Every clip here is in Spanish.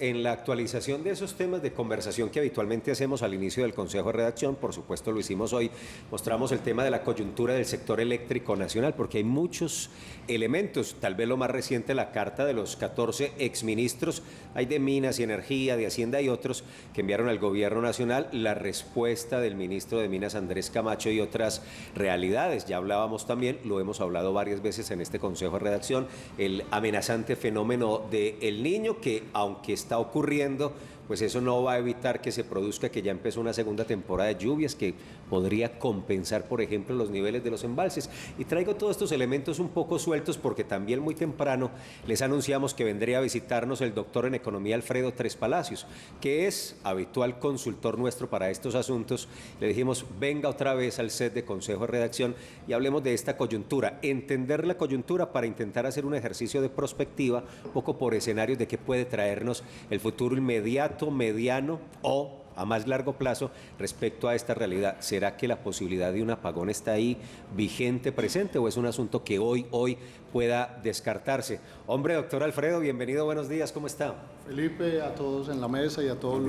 en la actualización de esos temas de conversación que habitualmente hacemos al inicio del Consejo de Redacción, por supuesto lo hicimos hoy, mostramos el tema de la coyuntura del sector eléctrico nacional, porque hay muchos elementos, tal vez lo más reciente, la carta de los 14 exministros, hay de Minas y Energía, de Hacienda y otros, que enviaron al Gobierno Nacional la respuesta del ministro de Minas, Andrés Camacho, y otras realidades. Ya hablábamos también, lo hemos hablado varias veces en este Consejo de Redacción, el amenazante fenómeno del Niño, que aunque está ocurriendo, pues eso no va a evitar que se produzca, que ya empezó una segunda temporada de lluvias que podría compensar, por ejemplo, los niveles de los embalses. Y traigo todos estos elementos un poco sueltos porque también muy temprano les anunciamos que vendría a visitarnos el doctor en economía Alfredo Tres Palacios, que es habitual consultor nuestro para estos asuntos. Le dijimos, venga otra vez al set de Consejo de Redacción y hablemos de esta coyuntura, entender la coyuntura para intentar hacer un ejercicio de prospectiva, un poco por escenarios de qué puede traernos el futuro inmediato, mediano o a más largo plazo respecto a esta realidad. ¿Será que la posibilidad de un apagón está ahí vigente, presente, o es un asunto que hoy pueda descartarse? Hombre, doctor Alfredo, bienvenido, buenos días, ¿cómo está? Felipe, a todos en la mesa y a todos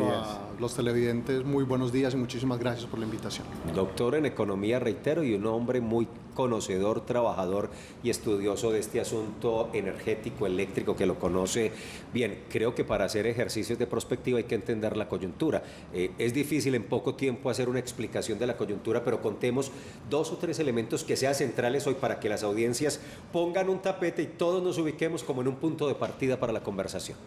los televidentes, muy buenos días y muchísimas gracias por la invitación. Doctor en economía, reitero, y un hombre muy conocedor, trabajador y estudioso de este asunto energético, eléctrico, que lo conoce bien. Creo que para hacer ejercicios de prospectiva hay que entender la coyuntura. Es difícil en poco tiempo hacer una explicación de la coyuntura, pero contemos 2 o 3 elementos que sean centrales hoy para que las audiencias pongan un tapete y todos nos ubiquemos como en un punto de partida para la conversación.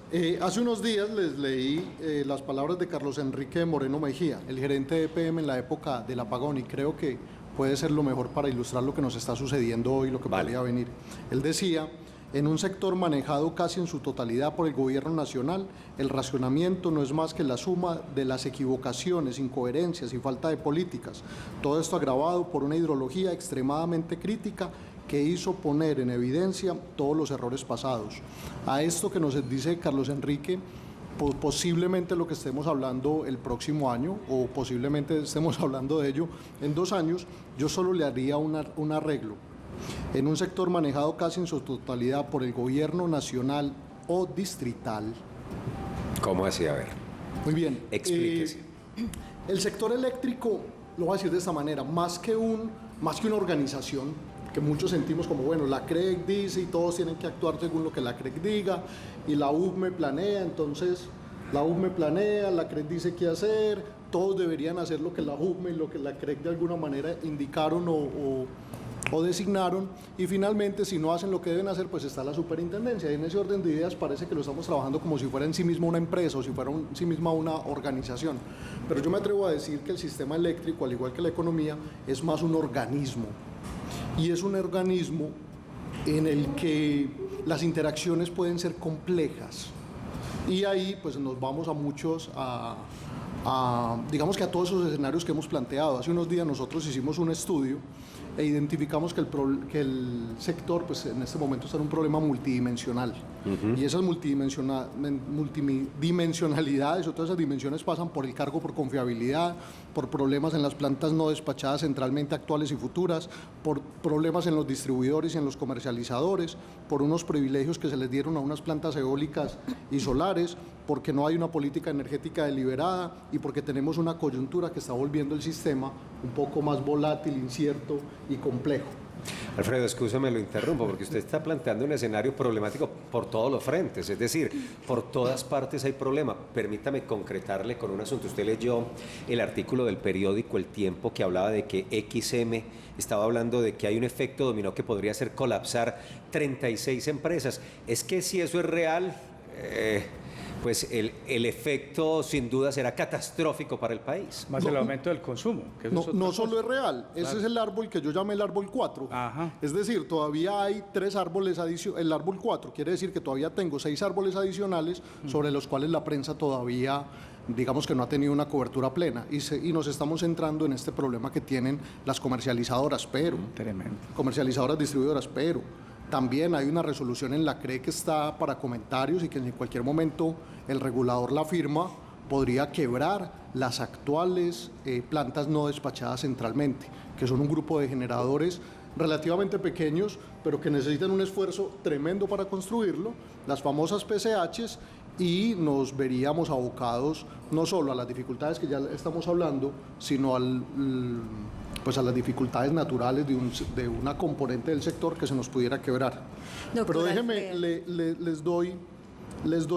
Hace unos días les leí las palabras de Carlos Enrique Moreno Mejía, el gerente de EPM en la época del apagón, y creo que puede ser lo mejor para ilustrar lo que nos está sucediendo hoy, lo que podría venir. Él decía: en un sector manejado casi en su totalidad por el gobierno nacional, el racionamiento no es más que la suma de las equivocaciones, incoherencias y falta de políticas. Todo esto agravado por una hidrología extremadamente crítica que hizo poner en evidencia todos los errores pasados. A esto que nos dice Carlos Enrique, posiblemente lo que estemos hablando el próximo año, o posiblemente estemos hablando de ello en 2 años, yo solo le haría un arreglo. En un sector manejado casi en su totalidad por el gobierno nacional o distrital. ¿Cómo así? A ver. Muy bien. Explíquese. El sector eléctrico, lo voy a decir de esta manera, más que una organización, que muchos sentimos como, bueno, la CREC dice y todos tienen que actuar según lo que la CREC diga, y la UVME planea, entonces la UVME planea, la CREC dice qué hacer, todos deberían hacer lo que la UVME y lo que la CREC de alguna manera indicaron o designaron, y finalmente si no hacen lo que deben hacer, pues está la superintendencia, y en ese orden de ideas parece que lo estamos trabajando como si fuera en sí misma una empresa o si fuera en sí misma una organización. Pero yo me atrevo a decir que el sistema eléctrico, al igual que la economía, es más un organismo, y es un organismo en el que las interacciones pueden ser complejas, y ahí pues nos vamos a muchos, digamos que a todos esos escenarios que hemos planteado. Hace unos días nosotros hicimos un estudio e identificamos que el sector pues en este momento está en un problema multidimensional, y esas multidimensionalidades o todas esas dimensiones pasan por el cargo por confiabilidad, por problemas en las plantas no despachadas centralmente actuales y futuras, por problemas en los distribuidores y en los comercializadores, por unos privilegios que se les dieron a unas plantas eólicas y solares, porque no hay una política energética deliberada y porque tenemos una coyuntura que está volviendo el sistema un poco más volátil, incierto y complejo. Alfredo, escúchame, lo interrumpo, porque usted está planteando un escenario problemático por todos los frentes, es decir, por todas partes hay problema. Permítame concretarle con un asunto. Usted leyó el artículo del periódico El Tiempo que hablaba de que XM estaba hablando de que hay un efecto dominó que podría hacer colapsar 36 empresas. Es que si eso es real, pues el efecto sin duda será catastrófico para el país. Más el aumento del consumo. Que eso no solo es real, claro. Ese es el árbol que yo llamé el árbol 4. Ajá. Es decir, todavía hay 3 árboles adicionales. El árbol 4 quiere decir que todavía tengo 6 árboles adicionales sobre los cuales la prensa todavía, digamos que no ha tenido una cobertura plena, y nos estamos centrando en este problema que tienen las comercializadoras, pero tremendo. Comercializadoras, distribuidoras, pero también hay una resolución en la CRE que está para comentarios y que en cualquier momento el regulador la firma, podría quebrar las actuales plantas no despachadas centralmente, que son un grupo de generadores relativamente pequeños, pero que necesitan un esfuerzo tremendo para construirlo, las famosas PCHs, y nos veríamos abocados no solo a las dificultades que ya estamos hablando, sino pues a las dificultades naturales de una componente del sector que se nos pudiera quebrar. Pero déjeme, les doy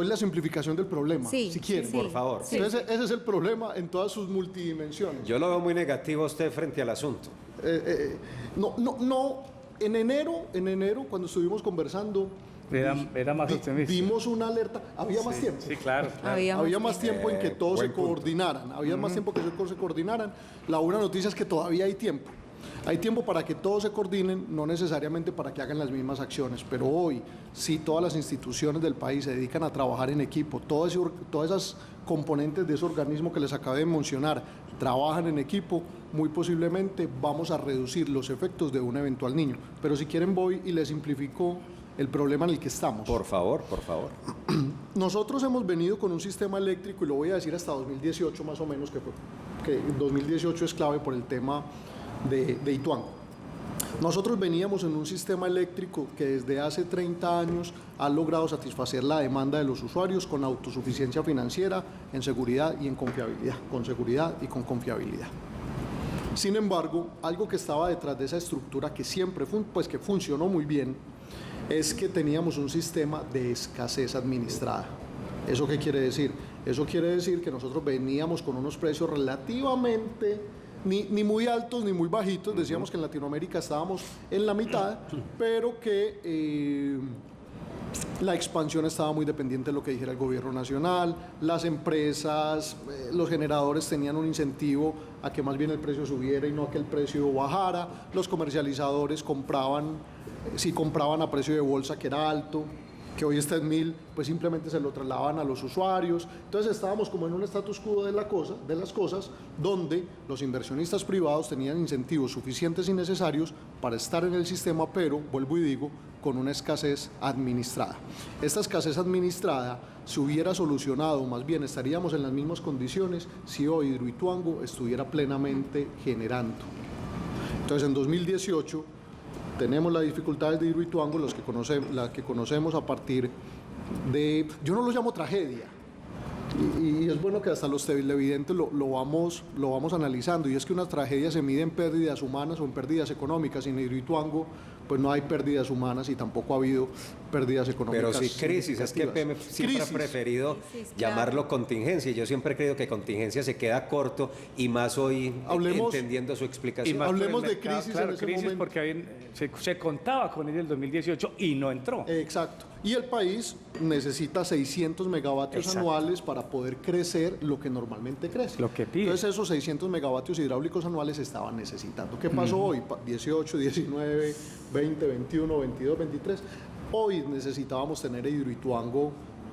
la simplificación del problema, si quieren. Por favor. Sí. Ese es el problema en todas sus multidimensiones. Yo lo veo muy negativo a usted frente al asunto. No. En enero, cuando estuvimos conversando, era más optimista. Vimos una alerta. Había más tiempo. Sí, claro. Había más tiempo en que todos se coordinaran. Había más tiempo que todos se coordinaran. La buena noticia es que todavía hay tiempo. Hay tiempo para que todos se coordinen, no necesariamente para que hagan las mismas acciones, pero hoy, si todas las instituciones del país se dedican a trabajar en equipo, todas esas componentes de ese organismo que les acabé de mencionar trabajan en equipo, muy posiblemente vamos a reducir los efectos de un eventual niño. Pero si quieren voy y les simplifico el problema en el que estamos. Por favor, por favor. Nosotros hemos venido con un sistema eléctrico, y lo voy a decir hasta 2018 más o menos, que 2018 es clave por el tema de Ituango. Nosotros veníamos en un sistema eléctrico que desde hace 30 años ha logrado satisfacer la demanda de los usuarios con autosuficiencia financiera, en seguridad y en confiabilidad, con seguridad y con confiabilidad. Sin embargo, algo que estaba detrás de esa estructura que siempre que funcionó muy bien, es que teníamos un sistema de escasez administrada. ¿Eso qué quiere decir? Eso quiere decir que nosotros veníamos con unos precios relativamente ni muy altos ni muy bajitos, decíamos que en Latinoamérica estábamos en la mitad, pero que la expansión estaba muy dependiente de lo que dijera el gobierno nacional, las empresas, los generadores tenían un incentivo a que más bien el precio subiera y no a que el precio bajara, los comercializadores si compraban a precio de bolsa, que era alto, que hoy está en 1.000, pues simplemente se lo trasladaban a los usuarios. Entonces estábamos como en un status quo de las cosas, donde los inversionistas privados tenían incentivos suficientes y necesarios para estar en el sistema, pero, vuelvo y digo, con una escasez administrada. Esta escasez administrada se hubiera solucionado, más bien estaríamos en las mismas condiciones si hoy Hidroituango estuviera plenamente generando. Entonces en 2018 tenemos las dificultades de Hidroituango, las que conocemos a partir de, yo no lo llamo tragedia, y es bueno que hasta los televidentes lo vamos analizando, y es que una tragedia se mide en pérdidas humanas o en pérdidas económicas, y en Hidroituango pues no hay pérdidas humanas y tampoco ha habido pérdidas económicas. Pero sí crisis, es que PM siempre ha preferido llamarlo contingencia, y yo siempre he creído que contingencia se queda corto, y más hoy entendiendo su explicación. Hablemos de crisis, claro, en ese crisis momento. Porque se contaba con ella en el 2018 y no entró. Exacto. Y el país necesita 600 megavatios anuales para poder crecer lo que normalmente crece. Lo que pide. Entonces esos 600 megavatios hidráulicos anuales se estaban necesitando. ¿Qué pasó hoy? 18, 19, 20, 21, 22, 23. Hoy necesitábamos tener Hidroituango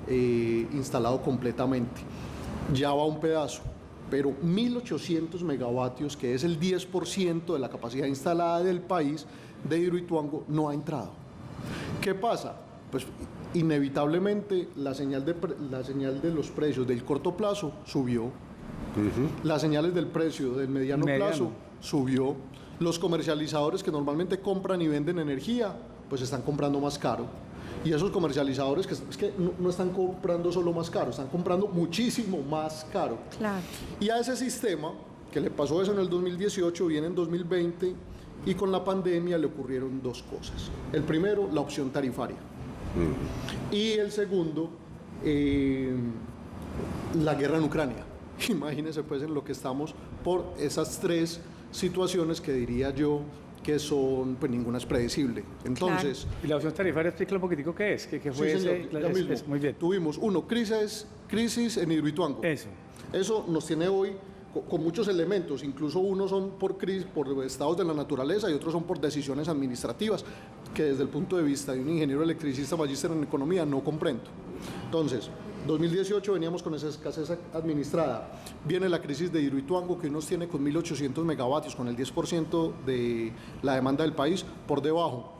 instalado completamente. Ya va un pedazo, pero 1.800 megavatios, que es el 10% de la capacidad instalada del país de Hidroituango, no ha entrado. ¿Qué pasa? Pues inevitablemente la señal de los precios del corto plazo subió, las señales del precio del mediano plazo subió, los comercializadores que normalmente compran y venden energía, pues están comprando más caro, y esos comercializadores que no están comprando solo más caro, están comprando muchísimo más caro. Claro. Y a ese sistema, que le pasó eso en el 2018, viene en 2020, y con la pandemia le ocurrieron dos cosas. El primero, la opción tarifaria. Y el segundo, la guerra en Ucrania. Imagínense pues en lo que estamos por esas tres situaciones que diría yo que son, pues ninguna es predecible. Entonces... Claro. Y la opción tarifaria, explica un poquitico qué es. ¿Qué fue sí, señor, ese? ya mismo. Muy bien. Tuvimos, crisis en Hidroituango. Eso nos tiene hoy con muchos elementos, incluso unos son por estados de la naturaleza y otros son por decisiones administrativas, que desde el punto de vista de un ingeniero electricista magíster en economía no comprendo. Entonces, 2018 veníamos con esa escasez administrada, viene la crisis de Hidroituango, que hoy nos tiene con 1.800 megavatios, con el 10% de la demanda del país por debajo.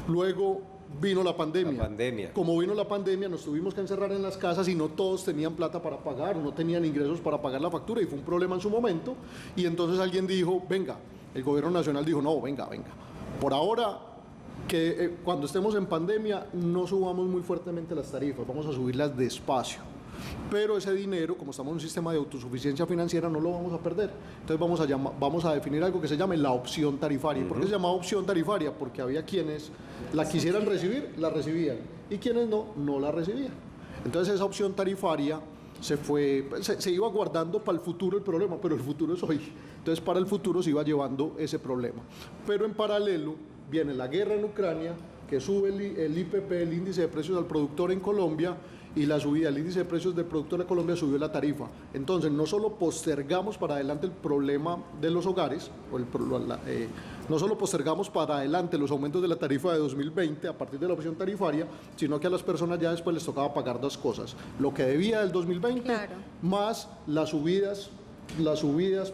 Luego vino la pandemia. Como vino la pandemia, nos tuvimos que encerrar en las casas y no todos tenían plata para pagar, no tenían ingresos para pagar la factura, y fue un problema en su momento. Y entonces alguien dijo, venga, el gobierno nacional dijo, no, venga. Por ahora, que cuando estemos en pandemia no subamos muy fuertemente las tarifas, vamos a subirlas despacio. Pero ese dinero, como estamos en un sistema de autosuficiencia financiera, no lo vamos a perder. Entonces vamos a definir algo que se llame la opción tarifaria. ¿Por qué se llamaba opción tarifaria? Porque había quienes la quisieran recibir, la recibían, y quienes no la recibían. Entonces esa opción tarifaria se iba guardando para el futuro el problema, pero el futuro es hoy. Entonces para el futuro se iba llevando ese problema. Pero en paralelo viene la guerra en Ucrania, que sube el IPP, el índice de precios al productor en Colombia, y la subida del índice de precios del productor de Colombia subió la tarifa. Entonces, no solo postergamos para adelante el problema de los hogares, no solo postergamos para adelante los aumentos de la tarifa de 2020 a partir de la opción tarifaria, sino que a las personas ya después les tocaba pagar dos cosas: lo que debía del 2020, claro, más las subidas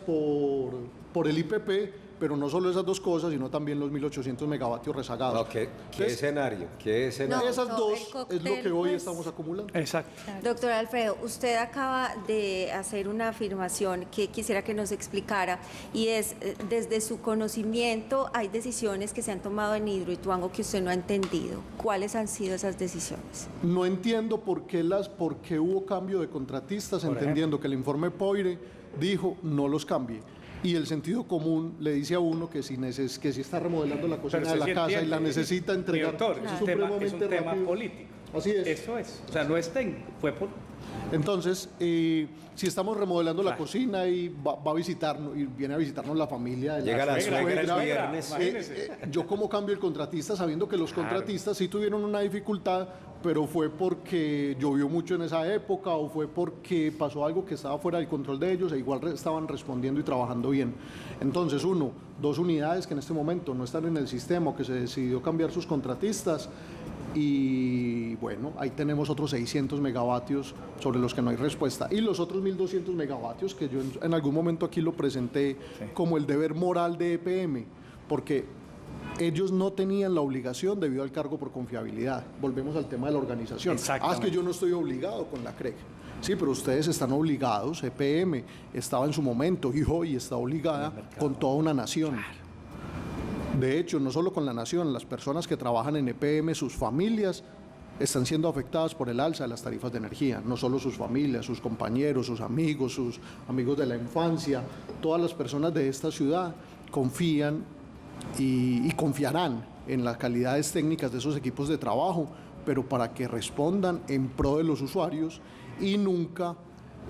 por el IPP. Pero no solo esas dos cosas, sino también los 1.800 megavatios rezagados. Okay. ¿Qué escenario? No, esas dos es lo que hoy estamos acumulando. Exacto. Claro. Doctor Alfredo, usted acaba de hacer una afirmación que quisiera que nos explicara, y es, desde su conocimiento, hay decisiones que se han tomado en Hidroituango que usted no ha entendido. ¿Cuáles han sido esas decisiones? No entiendo por qué hubo cambio de contratistas, entendiendo que el informe Poire dijo no los cambie. Y el sentido común le dice a uno que si está remodelando la cocina de la casa y la necesita entregar. Doctor, es un tema político. Así es. Eso es. O sea, no es técnico, fue por... Entonces, si estamos remodelando la cocina y va a visitarnos, y viene a visitarnos la familia. Llega la suegra el viernes. Yo como cambio el contratista, sabiendo que los contratistas sí tuvieron una dificultad, pero fue porque llovió mucho en esa época o fue porque pasó algo que estaba fuera del control de ellos, e igual estaban respondiendo y trabajando bien. Entonces, dos unidades que en este momento no están en el sistema o que se decidió cambiar sus contratistas. Y bueno, ahí tenemos otros 600 megavatios sobre los que no hay respuesta. Y los otros 1.200 megavatios que yo en algún momento aquí lo presenté como el deber moral de EPM, porque ellos no tenían la obligación debido al cargo por confiabilidad. Volvemos al tema de la organización. Es que yo no estoy obligado con la CREG. Sí, pero ustedes están obligados. EPM estaba en su momento y hoy está obligada con toda una nación. De hecho, no solo con la nación, las personas que trabajan en EPM, sus familias están siendo afectadas por el alza de las tarifas de energía. No solo sus familias, sus compañeros, sus amigos de la infancia, todas las personas de esta ciudad confían y confiarán en las calidades técnicas de esos equipos de trabajo, pero para que respondan en pro de los usuarios y nunca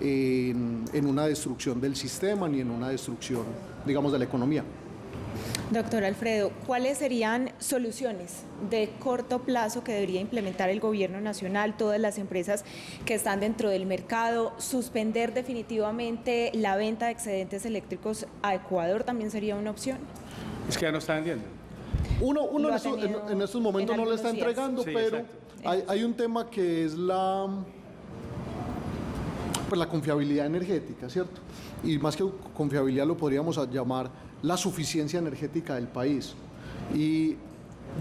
en una destrucción del sistema ni en una destrucción, digamos, de la economía. Doctor Alfredo, ¿cuáles serían soluciones de corto plazo que debería implementar el gobierno nacional, todas las empresas que están dentro del mercado? ¿Suspender definitivamente la venta de excedentes eléctricos a Ecuador también sería una opción? Es que ya no está vendiendo. Uno en estos momentos no le está entregando, sí, pero hay un tema que es la confiabilidad energética, ¿cierto? Y más que confiabilidad lo podríamos llamar la suficiencia energética del país. Y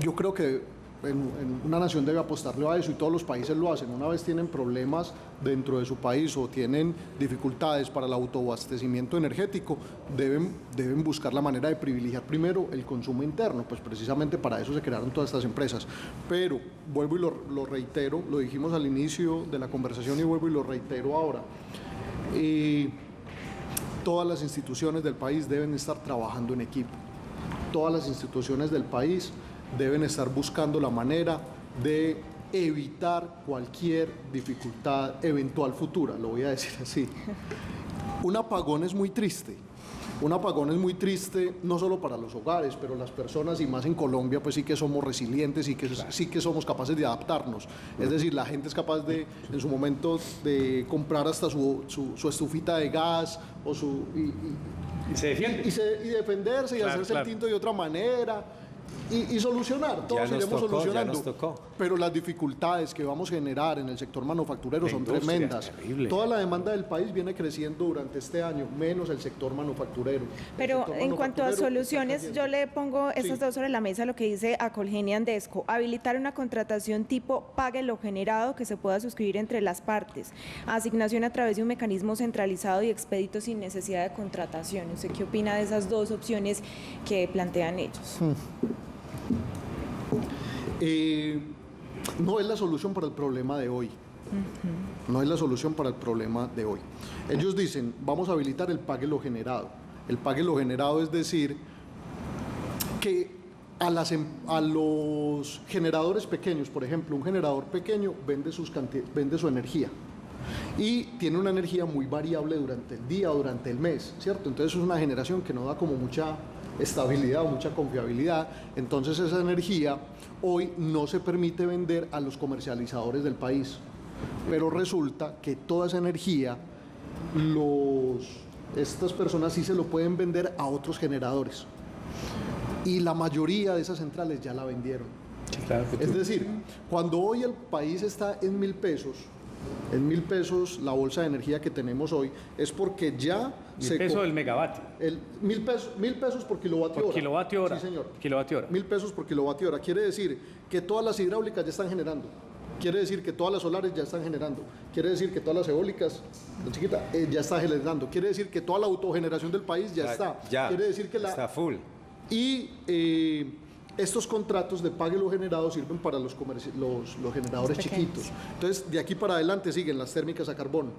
yo creo que en una nación debe apostarle a eso, y todos los países lo hacen. Una vez tienen problemas dentro de su país o tienen dificultades para el autoabastecimiento energético, deben buscar la manera de privilegiar primero el consumo interno, pues precisamente para eso se crearon todas estas empresas. Pero vuelvo y lo reitero, lo dijimos al inicio de la conversación y vuelvo y lo reitero ahora. Todas las instituciones del país deben estar trabajando en equipo. Todas las instituciones del país deben estar buscando la manera de evitar cualquier dificultad eventual futura, lo voy a decir así. Un apagón es muy triste. Un apagón es muy triste no solo para los hogares, pero las personas, y más en Colombia, pues sí que somos resilientes y que sí que somos capaces de adaptarnos. Es decir, la gente es capaz de, en su momento, de comprar hasta su estufita de gas o y se defiende. Y defenderse y hacerse el tinto de otra manera. Y solucionar, todos iremos solucionando. Pero las dificultades que vamos a generar en el sector manufacturero son tremendas. Toda la demanda del país viene creciendo durante este año, menos el sector manufacturero. Pero en cuanto a soluciones, yo le pongo estas dos sobre la mesa, lo que dice Acolgenia Andesco: habilitar una contratación tipo pague lo generado que se pueda suscribir entre las partes, asignación a través de un mecanismo centralizado y expedito sin necesidad de contratación. ¿Usted qué opina de esas dos opciones que plantean ellos? No es la solución para el problema de hoy. No es la solución para el problema de hoy. Ellos dicen, vamos a habilitar el pague lo generado. El pague lo generado es decir que a los generadores pequeños, por ejemplo, un generador pequeño vende su energía y tiene una energía muy variable durante el día o durante el mes, ¿cierto? Entonces es una generación que no da como mucha estabilidad o mucha confiabilidad. Entonces esa energía hoy no se permite vender a los comercializadores del país, pero resulta que toda esa energía estas personas sí se lo pueden vender a otros generadores y la mayoría de esas centrales ya la vendieron. Sí, claro que es decir, cuando hoy el país está en 1.000 pesos, en 1.000 pesos la bolsa de energía que tenemos hoy, es porque ya... el peso del megavatio. 1.000 pesos por kilovatio hora. Por kilovatio hora. Sí, señor. Kilovatio hora. 1.000 pesos por kilovatio hora. Quiere decir que todas las hidráulicas ya están generando. Quiere decir que todas las solares ya están generando. Quiere decir que todas las eólicas, la chiquita, ya está generando. Quiere decir que toda la autogeneración del país ya está. Quiere decir que está full. Y estos contratos de pague lo generado sirven para los generadores chiquitos. Entonces, de aquí para adelante siguen las térmicas a carbón,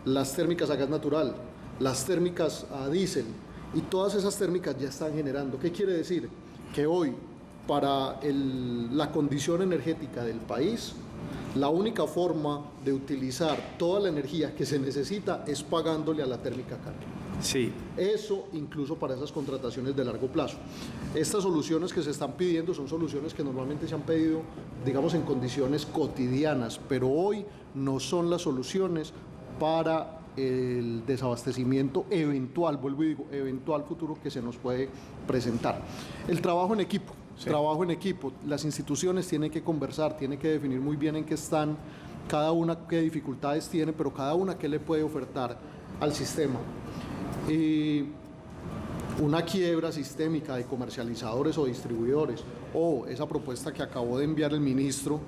las térmicas a gas natural, las térmicas a diésel, y todas esas térmicas ya están generando. ¿Qué quiere decir? Que hoy, para la condición energética del país, la única forma de utilizar toda la energía que se necesita es pagándole a la térmica a carbón. Sí. Eso incluso para esas contrataciones de largo plazo. Estas soluciones que se están pidiendo son soluciones que normalmente se han pedido, digamos, en condiciones cotidianas, pero hoy no son las soluciones para el desabastecimiento eventual, vuelvo y digo, eventual futuro que se nos puede presentar. El trabajo en equipo. Sí. Trabajo en equipo. Las instituciones tienen que conversar, tienen que definir muy bien en qué están, cada una qué dificultades tiene, pero cada una qué le puede ofertar al sistema. Una quiebra sistémica de comercializadores o distribuidores, o esa propuesta que acabó de enviar el ministro,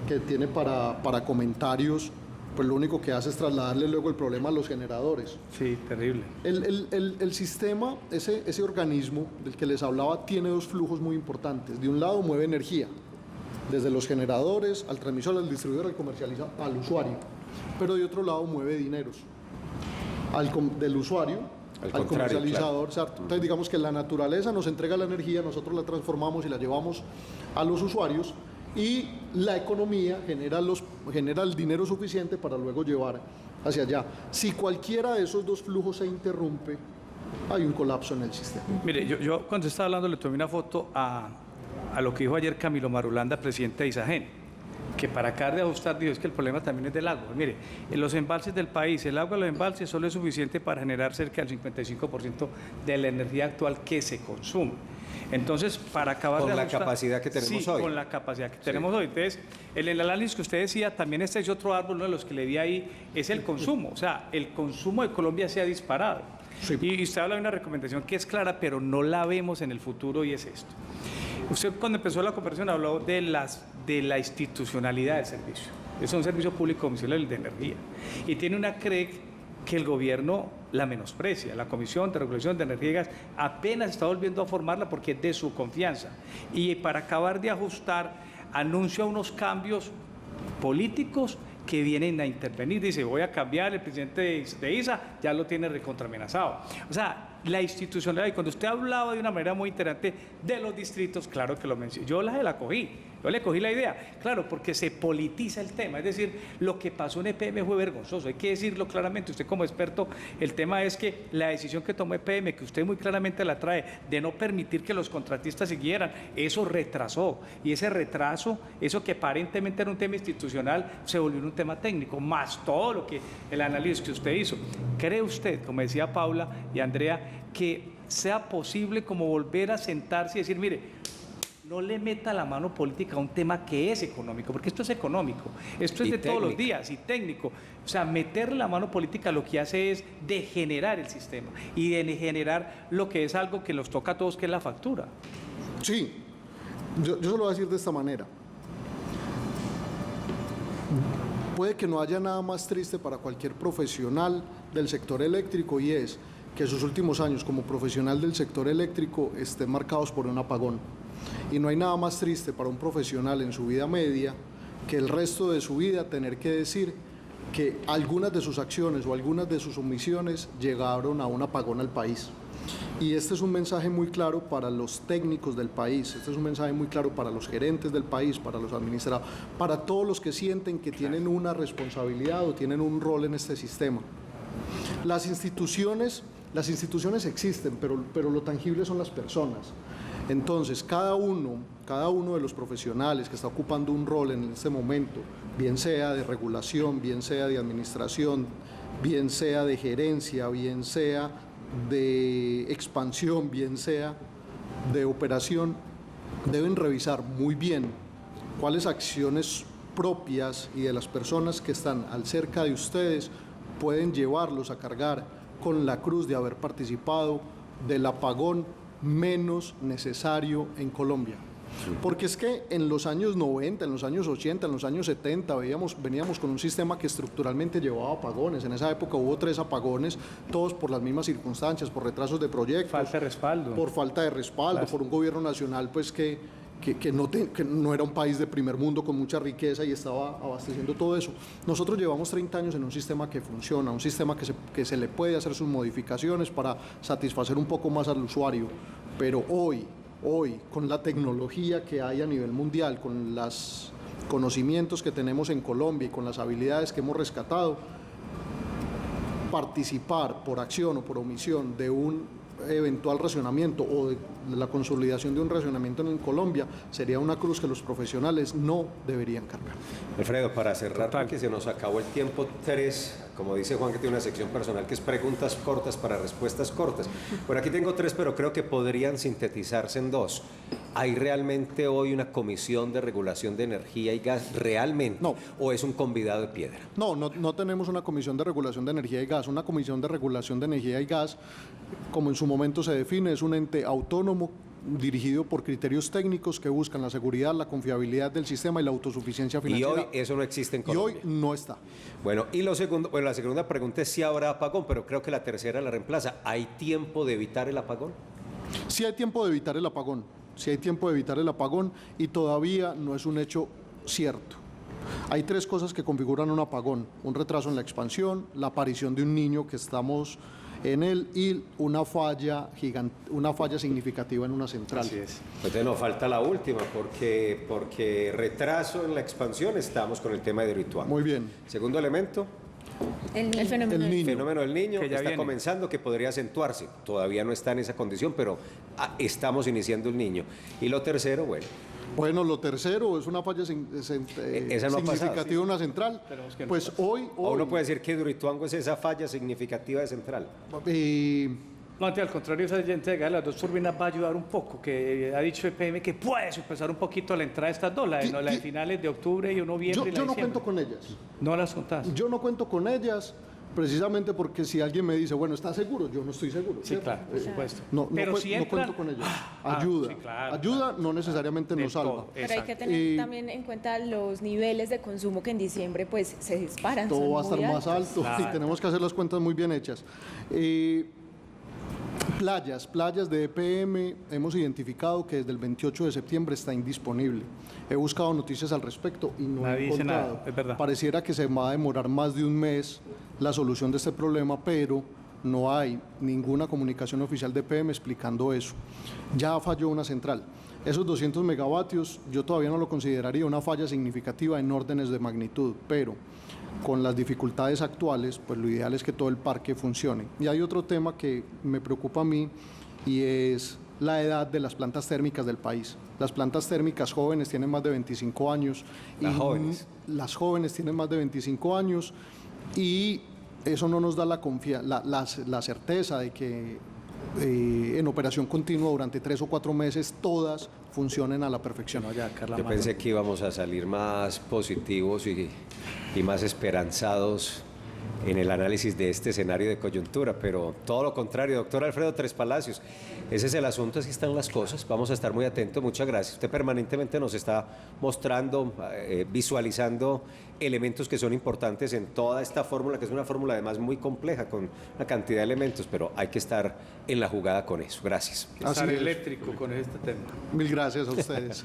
que tiene para comentarios, pues lo único que hace es trasladarle luego el problema a los generadores. Sí, terrible. El sistema, ese organismo del que les hablaba, tiene dos flujos muy importantes. De un lado mueve energía, desde los generadores, al transmisor, al distribuidor, al comercializador, al usuario. Pero de otro lado mueve dineros, del usuario al comercializador. Claro. Entonces digamos que la naturaleza nos entrega la energía, nosotros la transformamos y la llevamos a los usuarios, y la economía genera el dinero suficiente para luego llevar hacia allá. Si cualquiera de esos dos flujos se interrumpe, hay un colapso en el sistema. Mire, yo cuando estaba hablando le tomé una foto a lo que dijo ayer Camilo Marulanda, presidente de ISAGEN, que para acabar de ajustar, dijo, es que el problema también es del agua. Mire, en los embalses del país, el agua de los embalses solo es suficiente para generar cerca del 55% de la energía actual que se consume. Entonces, para acabar de ajustar... Con la capacidad que tenemos hoy. Con la capacidad que tenemos hoy. Entonces, el análisis que usted decía, también este es otro árbol, uno de los que le di ahí, es el consumo. O sea, el consumo de Colombia se ha disparado. Sí. Y usted habla de una recomendación que es clara, pero no la vemos en el futuro, y es esto. Usted cuando empezó la conversación habló de la institucionalidad del servicio. Es un servicio público domiciliario de energía. Y tiene una CREG que el gobierno la menosprecia. La Comisión de Regulación de Energía y Gas apenas está volviendo a formarla porque es de su confianza. Y para acabar de ajustar, anuncia unos cambios políticos que vienen a intervenir. Dice, voy a cambiar, el presidente de ISA ya lo tiene recontramenazado. O sea, la institucionalidad, y cuando usted hablaba de una manera muy interesante de los distritos, claro que lo mencioné, yo le cogí la idea, claro, porque se politiza el tema, es decir, lo que pasó en EPM fue vergonzoso, hay que decirlo claramente, usted como experto, el tema es que la decisión que tomó EPM, que usted muy claramente la trae, de no permitir que los contratistas siguieran, eso retrasó, y ese retraso, eso que aparentemente era un tema institucional, se volvió un tema técnico, más todo lo que el análisis que usted hizo. ¿Cree usted, como decía Paula y Andrea, que sea posible como volver a sentarse y decir, mire, no le meta la mano política a un tema que es económico, porque esto es económico, esto es de todos los días y técnico? O sea, meterle la mano política lo que hace es degenerar el sistema y degenerar lo que es algo que nos toca a todos, que es la factura. Sí, yo se lo voy a decir de esta manera. Puede que no haya nada más triste para cualquier profesional del sector eléctrico, y es que sus últimos años como profesional del sector eléctrico estén marcados por un apagón. Y no hay nada más triste para un profesional en su vida media que el resto de su vida tener que decir que algunas de sus acciones o algunas de sus omisiones llegaron a un apagón al país. Y este es un mensaje muy claro para los técnicos del país, este es un mensaje muy claro para los gerentes del país, para los administrados, para todos los que sienten que tienen una responsabilidad o tienen un rol en este sistema. Las instituciones existen, pero lo tangible son las personas. Entonces, cada uno de los profesionales que está ocupando un rol en este momento, bien sea de regulación, bien sea de administración, bien sea de gerencia, bien sea de expansión, bien sea de operación, deben revisar muy bien cuáles acciones propias y de las personas que están al cerca de ustedes pueden llevarlos a cargar con la cruz de haber participado del apagón menos necesario en Colombia. Porque es que en los años 90, en los años 80, en los años 70 veníamos con un sistema que estructuralmente llevaba apagones. En esa época hubo 3 apagones, todos por las mismas circunstancias, por retrasos de proyectos. Falta de respaldo. Por falta de respaldo, claro. Por un gobierno nacional pues que no era un país de primer mundo con mucha riqueza y estaba abasteciendo todo eso. Nosotros llevamos 30 años en un sistema que funciona, un sistema que se le puede hacer sus modificaciones para satisfacer un poco más al usuario, pero hoy, con la tecnología que hay a nivel mundial, con los conocimientos que tenemos en Colombia y con las habilidades que hemos rescatado, participar por acción o por omisión de un eventual racionamiento o de la consolidación de un racionamiento en Colombia sería una cruz que los profesionales no deberían cargar. Alfredo, para cerrar, porque se nos acabó el tiempo, 3, como dice Juan, que tiene una sección personal que es preguntas cortas para respuestas cortas. Por aquí tengo 3, pero creo que podrían sintetizarse en 2. ¿Hay realmente hoy una comisión de regulación de energía y gas realmente? No. ¿O es un convidado de piedra? No tenemos una comisión de regulación de energía y gas. Una comisión de regulación de energía y gas, como en su momento se define, es un ente autónomo dirigido por criterios técnicos que buscan la seguridad, la confiabilidad del sistema y la autosuficiencia financiera. Y hoy eso no existe en Colombia. Y hoy no está. Bueno, y la segunda pregunta es si habrá apagón, pero creo que la tercera la reemplaza. ¿Hay tiempo de evitar el apagón? Sí hay tiempo de evitar el apagón. Sí hay tiempo de evitar el apagón y todavía no es un hecho cierto. Hay 3 cosas que configuran un apagón: un retraso en la expansión, la aparición de un niño que estamos en él y una falla significativa en una central. Así es. Entonces nos falta la última, porque retraso en la expansión, estamos con el tema de Hidroituango. Muy bien. Segundo elemento. El fenómeno del niño que ya está viene. comenzando, que podría acentuarse. Todavía no está en esa condición, pero estamos iniciando el niño. Y lo tercero, Bueno, lo tercero es una falla significativa de una central. Pues hoy... O uno puede decir que Hidroituango es esa falla significativa de central. No, al contrario, esa entrega de las 2 turbinas va a ayudar un poco, que ha dicho EPM que puede supesar un poquito la entrada de estas 2, la de finales de octubre y noviembre. Yo no cuento con ellas. ¿No las contás? Yo no cuento con ellas precisamente porque si alguien me dice, bueno, ¿estás seguro? Yo no estoy seguro. Sí, ¿cierto? claro, por supuesto. No si cuento con ellas. Ayuda. sí, claro, Ayuda claro. no necesariamente nos salva. Todo, Pero hay que tener también en cuenta los niveles de consumo que en diciembre pues se disparan. Todo va a estar muy más alto Claro. y tenemos que hacer las cuentas muy bien hechas. Playas de EPM, hemos identificado que desde el 28 de septiembre está indisponible. He buscado noticias al respecto y no Nadie he dice encontrado. nada, es verdad. Pareciera que se va a demorar más de un mes la solución de este problema, pero no hay ninguna comunicación oficial de EPM explicando eso. Ya falló una central. Esos 200 megavatios yo todavía no lo consideraría una falla significativa en órdenes de magnitud, pero con las dificultades actuales, pues lo ideal es que todo el parque funcione. Y hay otro tema que me preocupa a mí y es la edad de las plantas térmicas del país. Las plantas térmicas jóvenes tienen más de 25 años. Las jóvenes tienen más de 25 años y eso no nos da la certeza de que en operación continua durante 3 o 4 meses todas funcionen a la perfección. Yo pensé que íbamos a salir más positivos y más esperanzados en el análisis de este escenario de coyuntura, pero todo lo contrario. Doctor Alfredo Tres Palacios, ese es el asunto, así están las cosas, vamos a estar muy atentos, muchas gracias. Usted permanentemente nos está mostrando, visualizando elementos que son importantes en toda esta fórmula, que es una fórmula además muy compleja, con una cantidad de elementos, pero hay que estar en la jugada con eso. Gracias. Estar eléctrico con este tema. Mil gracias a ustedes.